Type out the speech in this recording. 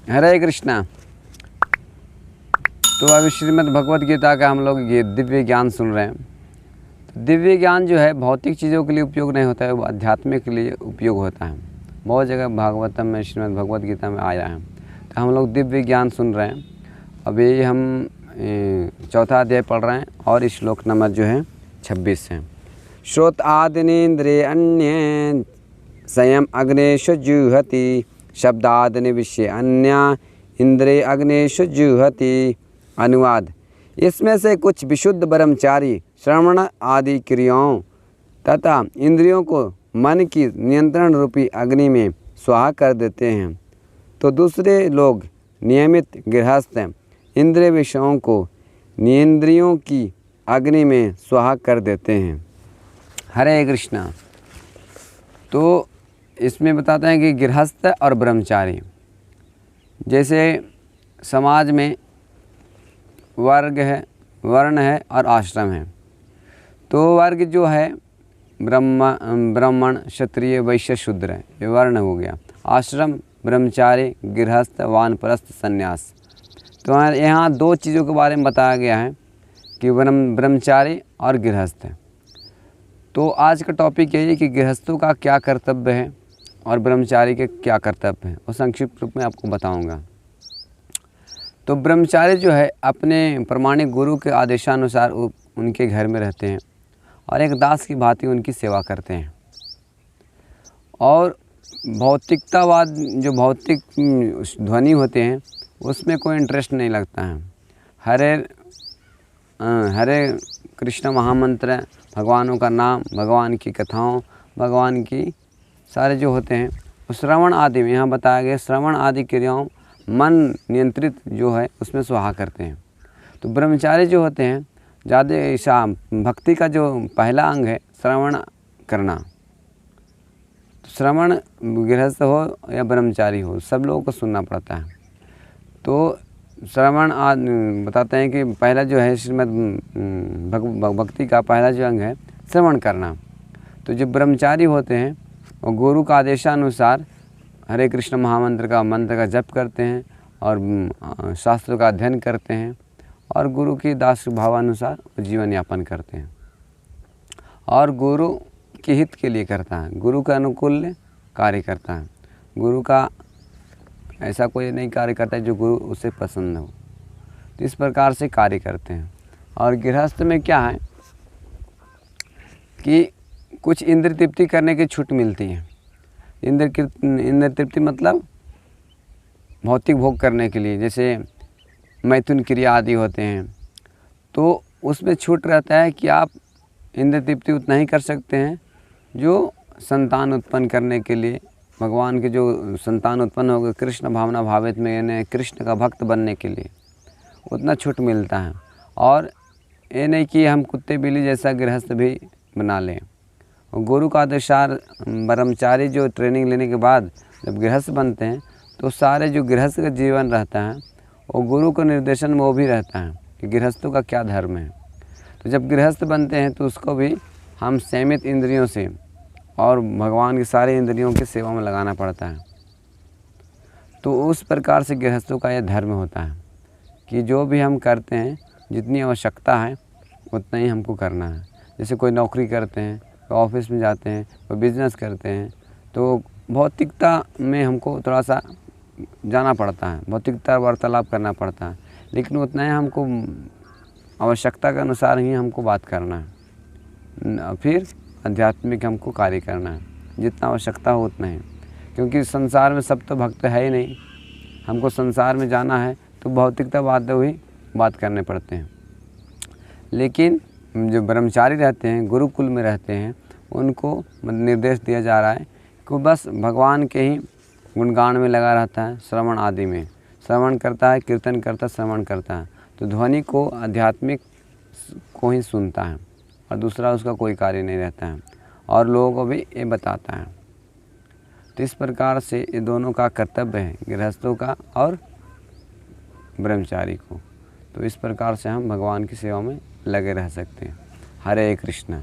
हरे कृष्णा। तो अभी श्रीमद् भगवत गीता का हम लोग ये दिव्य ज्ञान सुन रहे हैं। तो दिव्य ज्ञान जो है भौतिक चीज़ों के लिए उपयोग नहीं होता है, वो आध्यात्मिक के लिए उपयोग होता है। बहुत जगह भागवतम में श्रीमद् भगवत गीता में आया है। तो हम लोग दिव्य ज्ञान सुन रहे हैं। अभी हम चौथा अध्याय पढ़ रहे हैं और श्लोक नंबर जो है 26 है। श्रोत आदिनेन्द्रिय अन्य संयम अग्नेशु जुहति शब्दादि विषय अन्य इंद्रिय अग्नेशु जुहति। अनुवाद: इसमें से कुछ विशुद्ध ब्रह्मचारी श्रवण आदि क्रियाओं तथा इंद्रियों को मन की नियंत्रण रूपी अग्नि में स्वाहा कर देते हैं, तो दूसरे लोग नियमित गृहस्थ इंद्रिय विषयों को नियंद्रियों की अग्नि में स्वाहा कर देते हैं। हरे कृष्णा। तो इसमें बताते हैं कि गृहस्थ और ब्रह्मचारी, जैसे समाज में वर्ग है, वर्ण है और आश्रम है। तो वर्ग जो है ब्राह्मण, क्षत्रिय, वैश्य, शूद्र, ये वर्ण हो गया। आश्रम ब्रह्मचारी, गृहस्थ, वानप्रस्थ, संन्यास। तो यहाँ दो चीज़ों के बारे में बताया गया है कि ब्रह्मचारी और गृहस्थ है। तो आज का टॉपिक यही है कि गृहस्थों का क्या कर्तव्य है और ब्रह्मचारी के क्या कर्तव्य हैं, और संक्षिप्त रूप में आपको बताऊंगा। तो ब्रह्मचारी जो है अपने प्रमाणिक गुरु के आदेशानुसार उनके घर में रहते हैं और एक दास की भांति उनकी सेवा करते हैं। और भौतिकतावाद, जो भौतिक ध्वनि होते हैं, उसमें कोई इंटरेस्ट नहीं लगता है। हरे कृष्ण महामंत्र, भगवानों का नाम, भगवान की कथाओं, भगवान की सारे जो होते हैं, श्रवण आदि में यहाँ बताया गया, श्रवण आदि क्रियाओं मन नियंत्रित जो है उसमें स्वाहा करते हैं। तो ब्रह्मचारी जो होते हैं, ज़्यादा ऐसा भक्ति का जो पहला अंग है श्रवण करना। तो श्रवण गृहस्थ हो या ब्रह्मचारी हो, सब लोगों को सुनना पड़ता है। तो श्रवण बताते हैं कि पहला जो है श्रीमद् भक्ति का पहला जो अंग है श्रवण करना। तो जो ब्रह्मचारी होते हैं वो गुरु का आदेशानुसार हरे कृष्ण महामंत्र का मंत्र का जप करते हैं और शास्त्रों का अध्ययन करते हैं और गुरु की दास भावानुसार जीवन यापन करते हैं और गुरु के हित के लिए करता है, गुरु के अनुकूल कार्य करता है। गुरु का ऐसा कोई नहीं कार्य करता है जो गुरु उसे पसंद हो। तो इस प्रकार से कार्य करते हैं। और गृहस्थ में क्या है कि कुछ इंद्र तृप्ति करने की छूट मिलती है। इंद्र तृप्ति मतलब भौतिक भोग करने के लिए, जैसे मैथुन क्रिया आदि होते हैं, तो उसमें छूट रहता है कि आप इंद्र तृप्ति उतना ही कर सकते हैं जो संतान उत्पन्न करने के लिए, भगवान के जो संतान उत्पन्न हो गए कृष्ण भावना भावित में, यानी कृष्ण का भक्त बनने के लिए उतना छूट मिलता है। और ये नहीं कि हम कुत्ते बिल्ली जैसा गृहस्थ भी बना लें। गुरु का आदेशार ब्रह्मचारी जो ट्रेनिंग लेने के बाद जब गृहस्थ बनते हैं, तो सारे जो गृहस्थ का जीवन रहता है वो गुरु के निर्देशन में वो भी रहता है कि गृहस्थों का क्या धर्म है। तो जब गृहस्थ बनते हैं तो उसको भी हम सीमित इंद्रियों से और भगवान की सारे इंद्रियों की सेवा में लगाना पड़ता है। तो उस प्रकार से गृहस्थों का यह धर्म होता है कि जो भी हम करते हैं, जितनी आवश्यकता है उतना ही हमको करना है। जैसे कोई नौकरी करते हैं, ऑफिस में जाते हैं, कोई बिजनेस करते हैं, तो भौतिकता में हमको थोड़ा सा जाना पड़ता है, भौतिकता वार्तालाप करना पड़ता है, लेकिन उतना ही हमको आवश्यकता के अनुसार ही हमको बात करना है। फिर आध्यात्मिक हमको कार्य करना है, जितना आवश्यकता हो उतना ही, क्योंकि संसार में सब तो भक्त है ही नहीं। हमको संसार में जाना है तो भौतिकता बात हुई बात करने पड़ते हैं। लेकिन जो ब्रह्मचारी रहते हैं, गुरुकुल में रहते हैं, उनको निर्देश दिया जा रहा है कि बस भगवान के ही गुणगान में लगा रहता है, श्रवण आदि में श्रवण करता है, कीर्तन करता है, श्रवण करता है। तो ध्वनि को आध्यात्मिक को ही सुनता है और दूसरा उसका कोई कार्य नहीं रहता है, और लोगों को भी ये बताता है। तो इस प्रकार से ये दोनों का कर्तव्य है, गृहस्थों का और ब्रह्मचारी को। तो इस प्रकार से हम भगवान की सेवा में लगे रह सकते हैं। हरे कृष्ण।